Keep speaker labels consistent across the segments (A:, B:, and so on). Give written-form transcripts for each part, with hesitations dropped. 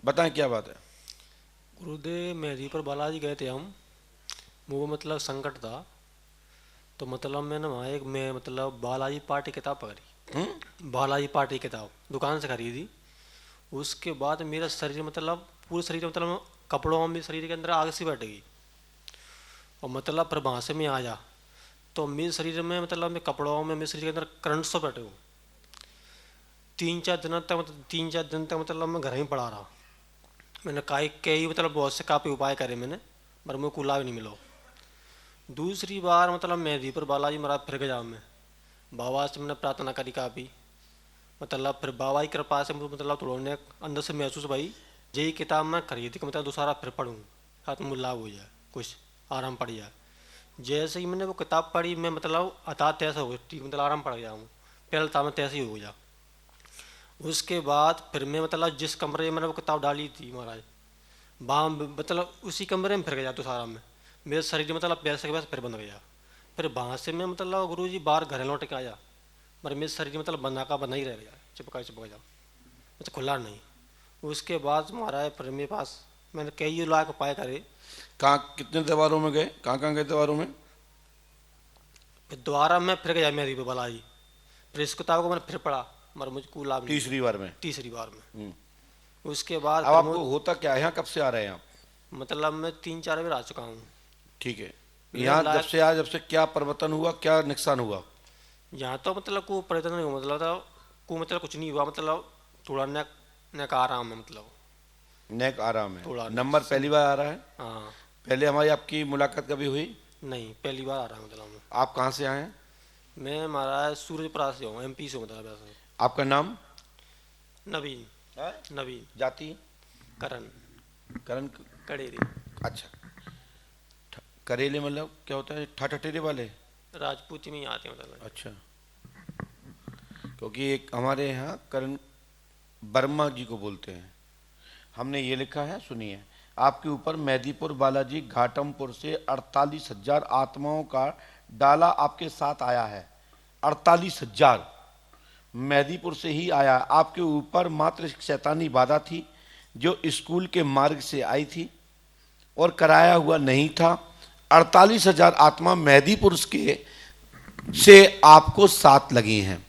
A: बताएं क्या बात है।
B: गुरुदेव मेहदी पर बालाजी गए थे हम। वो मतलब संकट था। तो मतलब मैंने वहाँ एक मैं मतलब बालाजी पार्टी किताब
A: हम्म।
B: पकड़ी। बालाजी पार्टी किताब दुकान से खरीदी। उसके बाद मेरा शरीर मतलब पूरे शरीर मतलब कपड़ों में शरीर के अंदर आग सी बैठ गई। और मतलब फिर वहाँ से मैं आया तो मेरे शरीर में मतलब मेरे कपड़ों में मेरे शरीर के अंदर करंट से बैठे हो। 3-4 दिन तक मतलब मैं घर ही पड़ा रहा। मैंने कई मतलब बहुत से काफ़ी उपाय करे मैंने, पर मुझे कुला भी नहीं मिला। दूसरी बार मतलब मेहंदी पर बालाजी महाराज फिर गया मैं। बाबा से मैंने प्रार्थना करी काफ़ी। मतलब फिर बाबा की कृपा से मुझे मतलब थोड़ा ने अंदर से महसूस भाई यही किताब मैं खरीदी कि मतलब दूसरा फिर पढ़ूँ, साथ मुझे लाभ हो जाए, कुछ आराम पड़ जाए। जैसे ही मैंने वो किताब पढ़ी मैं मतलब अता तैसा हो गई, मतलब आराम पड़ गया हूँ। पहले था मैं तैसे ही हो गया। उसके बाद फिर मैं मतलब जिस कमरे में मैंने वो किताब डाली थी महाराज, वहाँ मतलब उसी कमरे में फिर गया तो सारा में मेरे शरीर मतलब पैसे के पास फिर बंद गया। फिर वहाँ से मैं मतलब गुरु जी बाहर घर लौट के आया, पर मेरे शरीर मतलब बना का बना ही रह गया, चिपका गया, मतलब खुला नहीं। उसके बाद महाराज फिर मेरे पास मैंने कई लाख उपाय करे।
A: कहाँ कितने त्योहारों में गए, कहाँ कहाँ गए त्योहारों में?
B: फिर दोबारा मैं फिर गया मेरी पे बालाजी। फिर इस किताब को मैंने फिर पढ़ा, मगर मुझको लाभ नहीं मिला
A: तीसरी बार में?
B: तीसरी बार में।
A: हम्म।
B: उसके बाद
A: अब
B: फिर
A: आपको होता क्या है, यहाँ कब से आ रहे हैं आप?
B: मतलब मैं 3-4 बार आ चुका हूँ।
A: ठीक है।
B: मेरे
A: यहाँ जब
B: लायक
A: से आया, जब से क्या परिवर्तन हुआ, क्या नुकसान हुआ?
B: यहाँ तो मतलब को पर्यटन नहीं हुआ, मतलब को मतलब कुछ नहीं हुआ, मतलब थोड़ा नेक नेक आराम है, मतलब
A: नेक आराम है।
B: थोड़ा
A: नंबर पहली बार आ रहा है?
B: हाँ।
A: पहले हमारी आपकी मुलाकात कभी हुई?
B: नहीं, पहली बार आ रहा है मतलब
A: आप कहाँ से आए हैं?
B: मैं महाराज सूरजपुरा से हूँ, एमपी से हूँ मतलब वैसे।
A: आपका नाम?
B: नवीन।
A: है?
B: नवीन
A: जाति?
B: करण
A: करण?
B: कड़ेरी।
A: अच्छा। करेले मतलब क्या होता है, ठठेरे वाले?
B: राजपूती में ही आते हैं मतलब।
A: अच्छा। क्योंकि एक हमारे यहाँ करण वर्मा जी को बोलते हैं। हमने ये लिखा है, सुनिए। आपके ऊपर मेहदीपुर बालाजी घाटमपुर से 48,000 आत्माओं का डाला आपके साथ आया है। 48,000 मेहदीपुर से ही आया। आपके ऊपर मात्र एक शैतानी बाधा थी जो स्कूल के मार्ग से आई थी और कराया हुआ नहीं था। 48,000 आत्मा मेहदीपुर के से आपको साथ लगी हैं।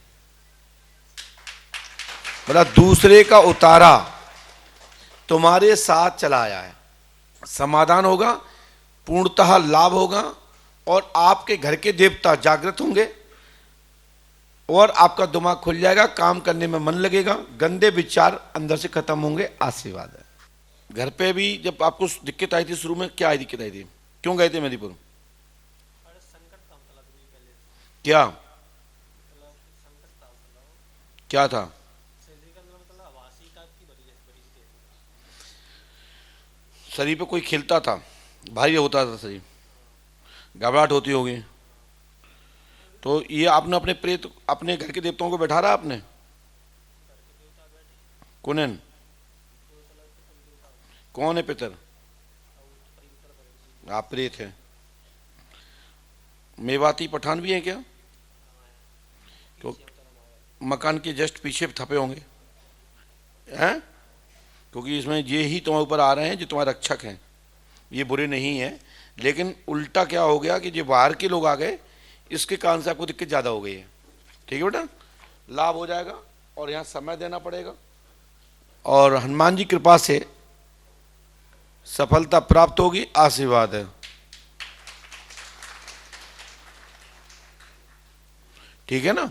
A: मतलब दूसरे का उतारा तुम्हारे साथ चला आया है। समाधान होगा, पूर्णतः लाभ होगा, और आपके घर के देवता जागृत होंगे और आपका दिमाग खुल जाएगा, काम करने में मन लगेगा, गंदे विचार अंदर से खत्म होंगे। आशीर्वाद है। घर पे भी जब आपको दिक्कत आई थी शुरू में, क्या आई दिक्कत आई थी, क्यों गए थे मेदीपुर? क्या क्या था? शरीर पे कोई खिलता था, भारी होता था शरीर, घबराहट होती होगी। तो ये आपने अपने प्रेत, अपने घर के देवताओं को बैठा रहा आपने? कौन? कौन है पितर? आप प्रेत हैं। मेवाती पठान भी है क्या? तो मकान के जस्ट पीछे थपे होंगे हैं, क्योंकि इसमें ये ही तुम्हारे ऊपर आ रहे हैं जो तुम्हारे रक्षक हैं। ये बुरे नहीं है, लेकिन उल्टा क्या हो गया कि जो बाहर के लोग आ गए, इसके कारण से आपको दिक्कत ज़्यादा हो गई है। ठीक है बेटा, लाभ हो जाएगा, और यहाँ समय देना पड़ेगा, और हनुमान जी कृपा से सफलता प्राप्त होगी। आशीर्वाद है। ठीक है ना,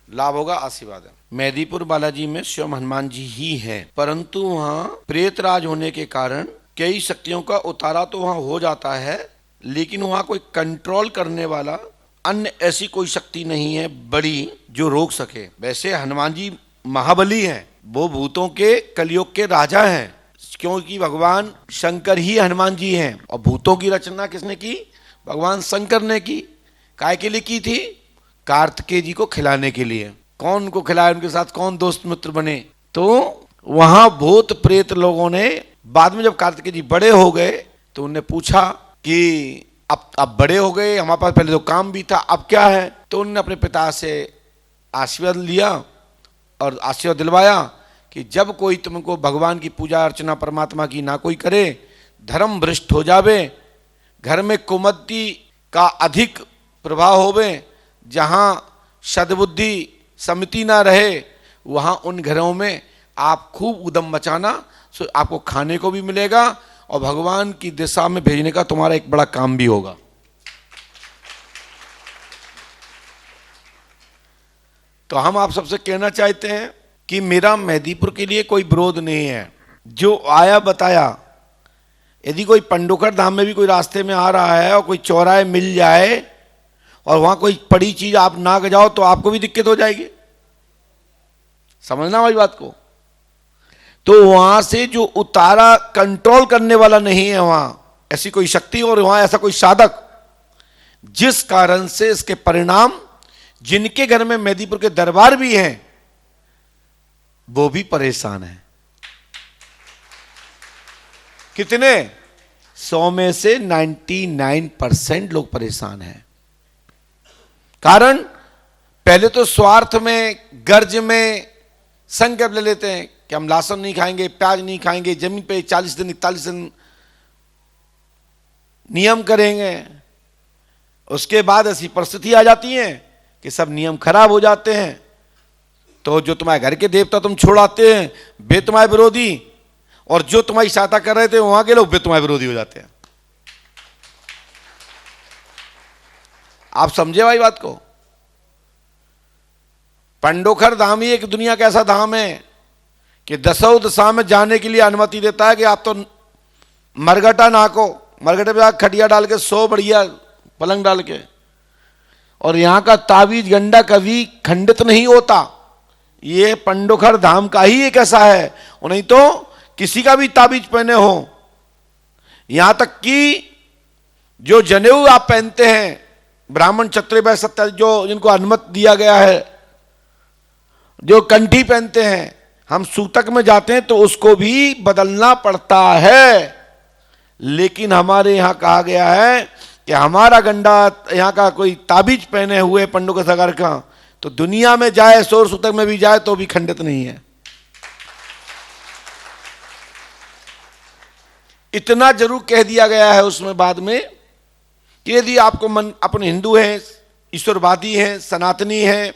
A: लाभ होगा, आशीर्वाद है। मेहदीपुर बालाजी में स्वयं हनुमान जी ही है, परंतु वहाँ प्रेतराज होने के कारण कई शक्तियों का उतारा तो वहाँ हो जाता है, लेकिन वहाँ कोई कंट्रोल करने वाला अन्य ऐसी कोई शक्ति नहीं है बड़ी जो रोक सके। वैसे हनुमान जी महाबली हैं, वो भूतों के कलयुग के राजा हैं, क्योंकि भगवान शंकर ही हनुमान जी हैं। और भूतों की रचना किसने की? भगवान शंकर ने की। काय के लिए की थी? कार्तिकेय जी को खिलाने के लिए। कौन को खिलाया, उनके साथ कौन दोस्त मित्र बने? तो वहां भूत प्रेत लोगों ने बाद में जब कार्तिकेय जी बड़े हो गए तो उन्हें पूछा कि अब बड़े हो गए, हमारे पास पहले तो काम भी था, अब क्या है? तो उन्होंने अपने पिता से आशीर्वाद लिया और आशीर्वाद दिलवाया कि जब कोई तुमको भगवान की पूजा अर्चना परमात्मा की ना कोई करे, धर्म भ्रष्ट हो जावे, घर में कुमति का अधिक प्रभाव होवे, जहां सद्बुद्धि समिति ना रहे, वहां उन घरों में आप खूब उदम मचाना, सो आपको खाने को भी मिलेगा और भगवान की दिशा में भेजने का तुम्हारा एक बड़ा काम भी होगा। तो हम आप सबसे कहना चाहते हैं कि मेरा मेहदीपुर के लिए कोई विरोध नहीं है। जो आया बताया, यदि कोई पंडोखर धाम में भी कोई रास्ते में आ रहा है और कोई चौराहे मिल जाए और वहां कोई पड़ी चीज आप ना जाओ तो आपको भी दिक्कत हो जाएगी। समझना वाली बात को। तो वहां से जो उतारा कंट्रोल करने वाला नहीं है, वहां ऐसी कोई शक्ति और वहां ऐसा कोई साधक, जिस कारण से इसके परिणाम जिनके घर में मेहदीपुर के दरबार भी हैं वो भी परेशान है। कितने? 100 में से 99% लोग परेशान हैं। कारण पहले तो स्वार्थ में, गर्ज में संकल्प ले लेते हैं कि हम लहसुन नहीं खाएंगे, प्याज नहीं खाएंगे, जमीन पे 40 दिन 41 दिन नियम करेंगे। उसके बाद ऐसी परिस्थिति आ जाती है कि सब नियम खराब हो जाते हैं। तो जो तुम्हारे घर के देवता तुम छोड़ाते हैं वे तुम्हारे विरोधी, और जो तुम्हारी सहायता कर रहे थे वहां के लोग वे तुम्हारे विरोधी हो जाते हैं। आप समझे भाई बात को। पंडोखर धाम ही एक दुनिया का ऐसा धाम है कि दसों दिशा में जाने के लिए अनुमति देता है कि आप तो मरगटा नाको, मरगटे पे खटिया डाल के सो बढ़िया पलंग डाल के, और यहां का ताबीज गंडा कभी खंडित नहीं होता। ये पंडोखर धाम का ही एक ऐसा है, और नहीं तो किसी का भी ताबीज पहने हो, यहां तक कि जो जनेऊ आप पहनते हैं, ब्राह्मण क्षत्रिय वैश्य सत्य जो जिनको अनुमति दिया गया है, जो कंठी पहनते हैं, हम सूतक में जाते हैं तो उसको भी बदलना पड़ता है। लेकिन हमारे यहां कहा गया है कि हमारा गंडा यहां का कोई ताबीज पहने हुए पंडोखर सागर का, तो दुनिया में जाए, सौर सूतक में भी जाए तो भी खंडित नहीं है। इतना जरूर कह दिया गया है उसमें बाद में कि यदि आपको मन अपने हिंदू हैं, ईश्वरवादी हैं, सनातनी हैं,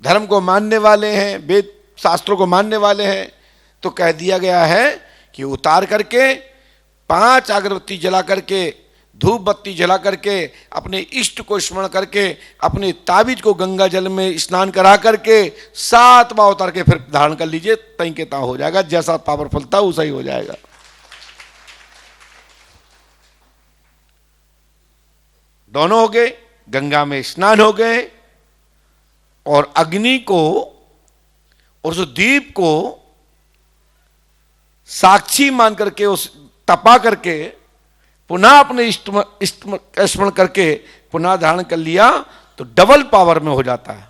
A: धर्म को मानने वाले हैं, वेद शास्त्रों को मानने वाले हैं, तो कह दिया गया है कि उतार करके 5 अगरबत्ती जला करके, धूप बत्ती जला करके, अपने इष्ट को स्मरण करके, अपने ताबीज को गंगा जल में स्नान करा करके 7 बार उतार के फिर धारण कर लीजिए, तई के ता हो जाएगा। जैसा पावरफुल था वैसा ही हो जाएगा। दोनों हो गए, गंगा में स्नान हो गए, और अग्नि को और उस दीप को साक्षी मान करके, उस तपा करके पुनः अपने स्मरण करके पुनः धारण कर लिया तो डबल पावर में हो जाता है।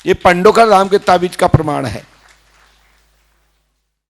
A: ये पंडोखर धाम के ताबीज का प्रमाण है।